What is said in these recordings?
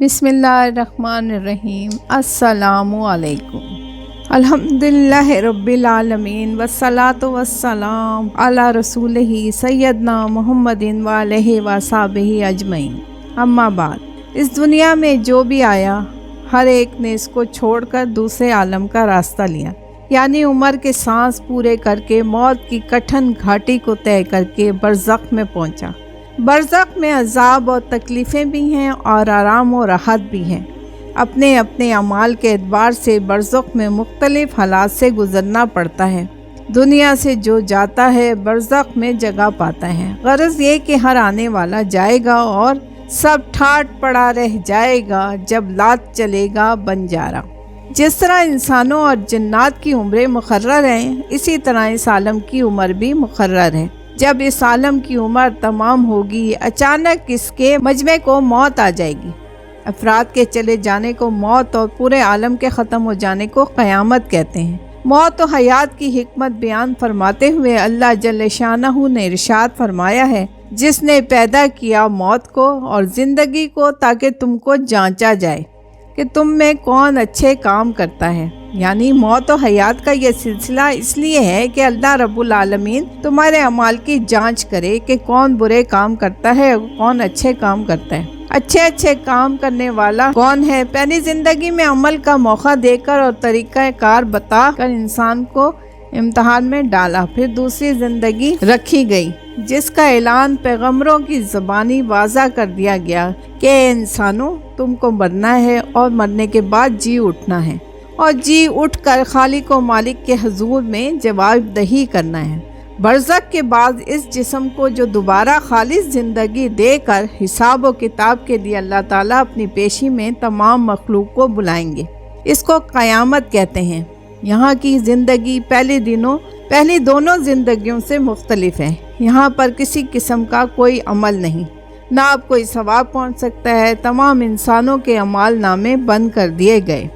बिस्मिल्लाहिर्रहमानिर्रहीम। अस्सलामु अलैकुम। अल्हम्दुलिल्लाहि रब्बिल आलमीन वस्सलातु वस्सलाम अला रसूलिही सय्यदना मुहम्मदिन व अलैहि व सहाबिही अजमईन। अम्मा बाद, इस दुनिया में जो भी आया हर एक ने इसको छोड़कर दूसरे आलम का रास्ता लिया, यानी उम्र के सांस पूरे करके मौत की कठिन घाटी को तय करके बरज़ख में पहुंचा। बरज़ख में अज़ाब और तकलीफ़ें भी हैं और आराम और राहत भी हैं। अपने अपने अमाल के एतबार से बरज़ख में मुख्तलिफ़ हालात से गुज़रना पड़ता है। दुनिया से जो जाता है बरज़ख में जगह पाता है। ग़रज़ ये कि हर आने वाला जाएगा और सब ठाट पड़ा रह जाएगा जब लात चलेगा बंजारा। जिस तरह इंसानों और जन्नात की उम्रें मुक़र्रर हैं, इसी तरह इस आलम की उम्र भी मुक़र्रर है। जब इस आलम की उम्र तमाम होगी, अचानक इसके मजमे को मौत आ जाएगी। अफराद के चले जाने को मौत और पूरे आलम के ख़त्म हो जाने को क़यामत कहते हैं। मौत और हयात की हिकमत बयान फरमाते हुए अल्लाह जल्ल शानहू ने इरशाद फरमाया है, जिसने पैदा किया मौत को और ज़िंदगी को ताकि तुमको जांचा जाए कि तुम में कौन अच्छे काम करता है। यानी मौत और हयात का ये सिलसिला इसलिए है कि अल्लाह रब्बुल आलमीन तुम्हारे अमाल की जांच करे कि कौन बुरे काम करता है और कौन अच्छे काम करता है। अच्छे काम करने वाला कौन है? पहली ज़िंदगी में अमल का मौका देकर और तरीक़ा कार बता कर इंसान को इम्तहान में डाला। फिर दूसरी ज़िंदगी रखी गई जिसका ऐलान पैगम्बरों की ज़बानी वाज़ा कर दिया गया कि इंसानों तुमको मरना है और मरने के बाद जी उठना है और जी उठकर खालिक व मालिक के हुजूर में जवाब दही करना है। बरज़ख के बाद इस जिस्म को जो दोबारा खालिस ज़िंदगी देकर हिसाब व किताब के लिए अल्लाह ताला अपनी पेशी में तमाम मखलूक को बुलाएंगे। इसको क़यामत कहते हैं। यहाँ की ज़िंदगी पहली दोनों ज़िंदगियों से मुख्तलिफ है। यहाँ पर किसी किस्म का कोई अमल नहीं, ना अब कोई सवाब पहुँच सकता है। तमाम इंसानों के अमाल नामे बंद कर दिए गए।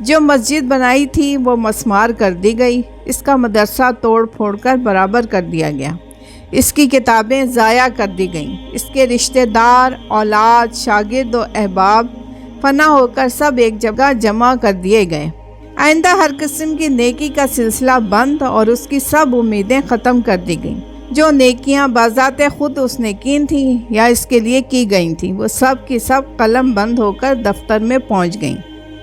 जो मस्जिद बनाई थी वो मस्मार कर दी गई। इसका मदरसा तोड़ फोड़ कर बराबर कर दिया गया। इसकी किताबें ज़ाया कर दी गईं। इसके रिश्तेदार, औलाद, शागिर्द और अहबाब फना होकर सब एक जगह जमा कर दिए गए। आइंदा हर किस्म की नेकी का सिलसिला बंद और उसकी सब उम्मीदें ख़त्म कर दी गईं। जो नेकियां बाज़ाते खुद उसने की थी या इसके लिए की गई थी, वो सब की सब कलम बंद होकर दफ्तर में पहुंच गईं।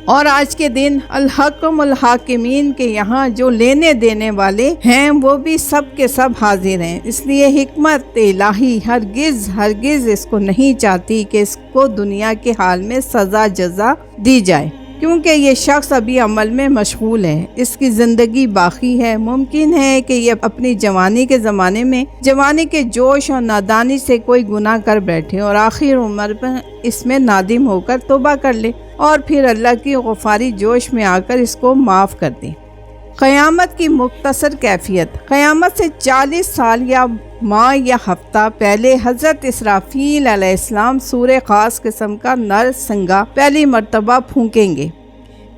और आज के दिन अल-हक़्मुल हाकिमीन के यहाँ जो लेने देने वाले हैं वो भी सब के सब हाजिर हैं। इसलिए हिकमत इलाही हरगिज़ इसको नहीं चाहती कि इसको दुनिया के हाल में सज़ा जज़ा दी जाए, क्योंकि ये शख्स अभी अमल में मशगूल है। इसकी ज़िंदगी बाकी है। मुमकिन है कि ये अपनी जवानी के ज़माने में जवानी के जोश और नादानी से कोई गुनाह कर बैठे और आखिर उम्र पर इसमें नादिम होकर तौबा कर ले और फिर अल्लाह की गफ़ारी जोश में आकर इसको माफ़ कर दे। क़यामत की मुख्तसर कैफियत। क़यामत से 40 साल या माह या हफ्ता पहले हज़रत इसराफील अलैहिस्सलाम सूरे ख़ास किस्म का नर संगा पहली मर्तबा फूंकेंगे।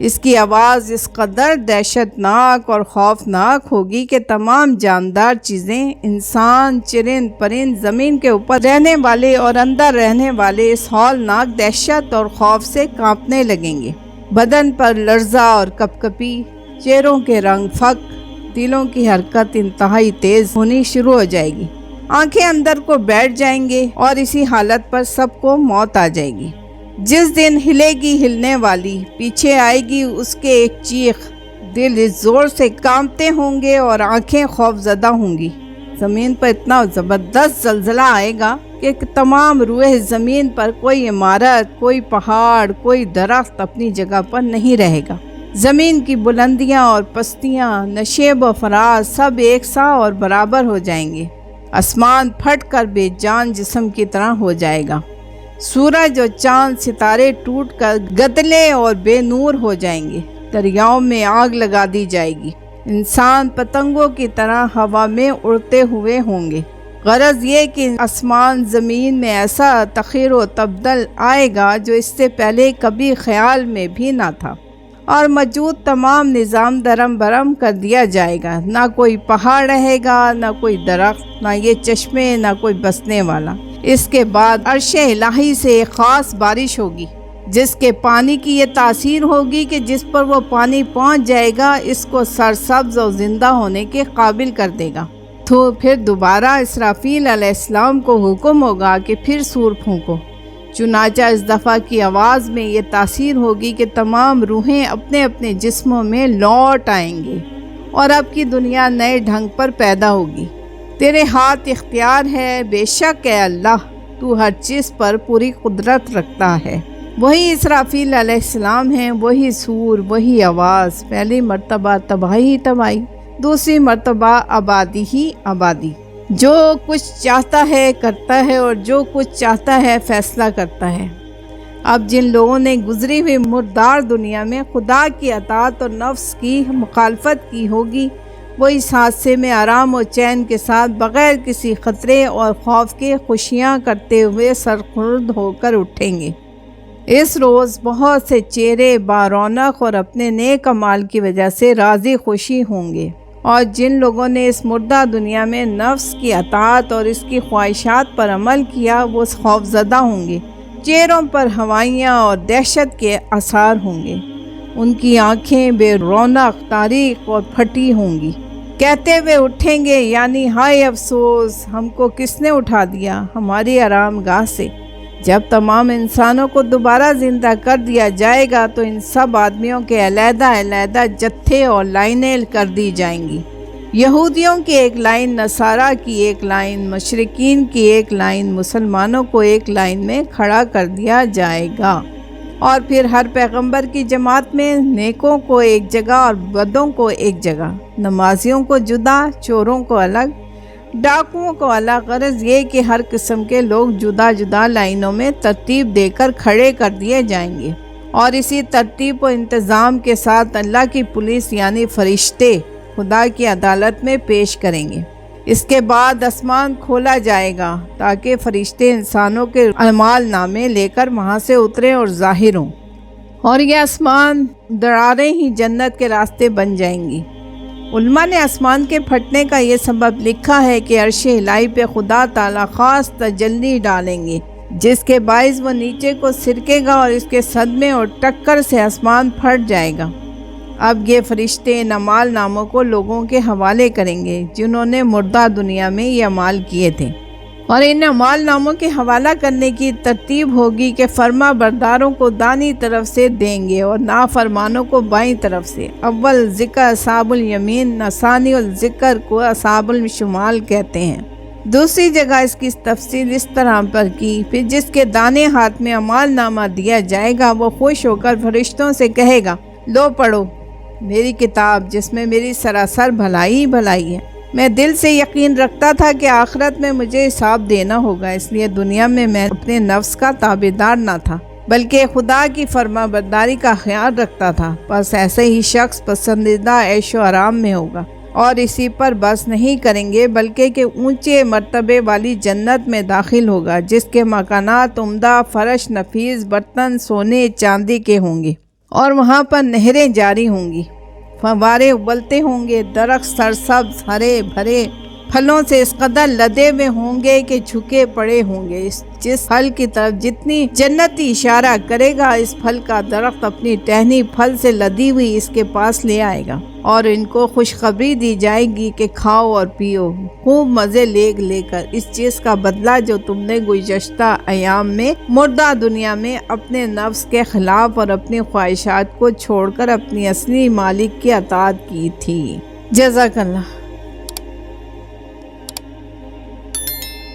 इसकी आवाज़ इस कदर दहशतनाक और खौफनाक होगी कि तमाम जानदार चीज़ें, इंसान, चिरिंद परिंद, ज़मीन के ऊपर रहने वाले और अंदर रहने वाले इस हौलनाक दहशत और खौफ से कांपने लगेंगे। बदन पर लर्जा और कपकपी, चेहरों के रंग फक, दिलों की हरकत इंतहाई तेज़ होनी शुरू हो जाएगी। आंखें अंदर को बैठ जाएंगे और इसी हालत पर सबको मौत आ जाएगी। जिस दिन हिलेगी हिलने वाली, पीछे आएगी उसके एक चीख, दिल इस ज़ोर से कांपते होंगे और आंखें खौफज़दा होंगी। ज़मीन पर इतना ज़बरदस्त ज़लज़ला आएगा कि तमाम रूए ज़मीन पर कोई इमारत, कोई पहाड़, कोई दरख्त अपनी जगह पर नहीं रहेगा। ज़मीन की बुलंदियाँ और पस्तियाँ, नशेब व फराज सब एक सा और बराबर हो जाएंगे। आसमान फट कर बेजान जिस्म की तरह हो जाएगा। सूरज और चाँद सितारे टूट कर गदले और बेनूर हो जाएंगे। दरियाओं में आग लगा दी जाएगी। इंसान पतंगों की तरह हवा में उड़ते हुए होंगे। गरज ये कि आसमान ज़मीन में ऐसा तख़ीर व तब्दल आएगा जो इससे पहले कभी ख्याल में भी ना था और मौजूद तमाम निज़ाम दरम बरम कर दिया जाएगा। ना कोई पहाड़ रहेगा, ना कोई दरख्त, ना ये चश्मे, ना कोई बसने वाला। इसके बाद अर्श इलाही से एक ख़ास बारिश होगी। جس کے پانی کی یہ تاثیر ہوگی کہ جس پر وہ پانی پہنچ جائے گا اس کو سرسبز اور زندہ ہونے کے قابل کر دے گا۔ تو پھر دوبارہ اسرافیل علیہ السلام کو حکم ہوگا کہ پھر سور پھونکو۔ چنانچہ اس دفعہ کی آواز میں یہ تاثیر ہوگی کہ تمام روحیں اپنے اپنے جسموں میں لوٹ آئیں گے اور اب کی دنیا نئے ڈھنگ پر پیدا ہوگی۔ تیرے ہاتھ اختیار ہے، بے شک اے اللہ تو ہر چیز پر پوری قدرت رکھتا ہے۔ وہی اسرافیل علیہ السلام ہیں، وہی سور، وہی آواز، پہلی مرتبہ تباہی تباہی، دوسری مرتبہ آبادی ہی آبادی۔ جو کچھ چاہتا ہے کرتا ہے اور جو کچھ چاہتا ہے فیصلہ کرتا ہے۔ اب جن لوگوں نے گزری ہوئی مردار دنیا میں خدا کی اطاعت اور نفس کی مخالفت کی ہوگی، وہ اس حادثے میں آرام و چین کے ساتھ بغیر کسی خطرے اور خوف کے خوشیاں کرتے ہوئے سرخرد ہو کر اٹھیں گے۔ اس روز بہت سے چہرے بارونق اور اپنے نیک اعمال کی وجہ سے راضی خوشی ہوں گے، اور جن لوگوں نے اس مردہ دنیا میں نفس کی اطاعت اور اس کی خواہشات پر عمل کیا وہ خوف زدہ ہوں گے۔ چہروں پر ہوائیاں اور دہشت کے آثار ہوں گے، ان کی آنکھیں بے رونق، تاریک اور پھٹی ہوں گی، کہتے ہوئے اٹھیں گے یعنی ہائے افسوس، ہم کو کس نے اٹھا دیا ہماری آرام گاہ سے۔ جب تمام انسانوں کو دوبارہ زندہ کر دیا جائے گا تو ان سب آدمیوں کے علیحدہ علیحدہ جتھے اور لائنیں کر دی جائیں گی۔ یہودیوں کی ایک لائن، نصارہ کی ایک لائن، مشرکین کی ایک لائن، مسلمانوں کو ایک لائن میں کھڑا کر دیا جائے گا، اور پھر ہر پیغمبر کی جماعت میں نیکوں کو ایک جگہ اور بدوں کو ایک جگہ، نمازیوں کو جدا، چوروں کو الگ، ڈاکوؤں کو الگ۔ غرض یہ کہ ہر قسم کے لوگ جدا جدا لائنوں میں ترتیب دے کر کھڑے کر دیے جائیں گے، اور اسی ترتیب و انتظام کے ساتھ اللہ کی پولیس یعنی فرشتے خدا کی عدالت میں پیش کریں گے۔ اس کے بعد آسمان کھولا جائے گا تاکہ فرشتے انسانوں کے اعمال نامے لے کر وہاں سے اتریں اور ظاہر ہوں، اور یہ آسمان دراریں ہی جنت کے راستے بن جائیں گی۔ علماء نے آسمان کے پھٹنے کا یہ سبب لکھا ہے کہ عرش الہی پہ خدا تعالیٰ خاص تجلی ڈالیں گے، جس کے باعث وہ نیچے کو سرکے گا اور اس کے صدمے اور ٹکر سے آسمان پھٹ جائے گا۔ اب یہ فرشتے ان اعمال ناموں کو لوگوں کے حوالے کریں گے جنہوں نے مردہ دنیا میں یہ اعمال کیے تھے، اور ان اعمال ناموں کے حوالہ کرنے کی ترتیب ہوگی کہ فرما برداروں کو دانی طرف سے دیں گے اور نافرمانوں کو بائیں طرف سے۔ اول ذکر اصحاب الیمین، ثانی الذکر کو اصحاب الشمال کہتے ہیں۔ دوسری جگہ اس کی تفصیل اس طرح پر کی، پھر جس کے دانے ہاتھ میں اعمال نامہ دیا جائے گا وہ خوش ہو کر فرشتوں سے کہے گا، لو پڑھو میری کتاب جس میں میری سراسر بھلائی ہی بھلائی ہے۔ میں دل سے یقین رکھتا تھا کہ آخرت میں مجھے حساب دینا ہوگا، اس لیے دنیا میں میں اپنے نفس کا تابعدار نہ تھا بلکہ خدا کی فرما برداری کا خیال رکھتا تھا۔ بس ایسے ہی شخص پسندیدہ عیش و آرام میں ہوگا اور اسی پر بس نہیں کریں گے بلکہ کہ اونچے مرتبے والی جنت میں داخل ہوگا جس کے مکانات عمدہ، فرش نفیس، برتن سونے چاندی کے ہوں گے، اور وہاں پر نہریں جاری ہوں گی، فوارے ابلتے ہوں گے، درخت سرسبز ہرے بھرے پھلوں سے اس قدر لدے ہوئے ہوں گے کہ جھکے پڑے ہوں گے۔ جس پھل کی طرف جتنی جنتی اشارہ کرے گا اس پھل کا درخت اپنی ٹہنی پھل سے لدی ہوئی اس کے پاس لے آئے گا، اور ان کو خوشخبری دی جائے گی کہ کھاؤ اور پیو خوب مزے لے کر اس چیز کا بدلہ جو تم نے گزشتہ ایام میں مردہ دنیا میں اپنے نفس کے خلاف اور اپنی خواہشات کو چھوڑ کر اپنی اصلی مالک کی اطاعت کی تھی۔ جزاک اللہ۔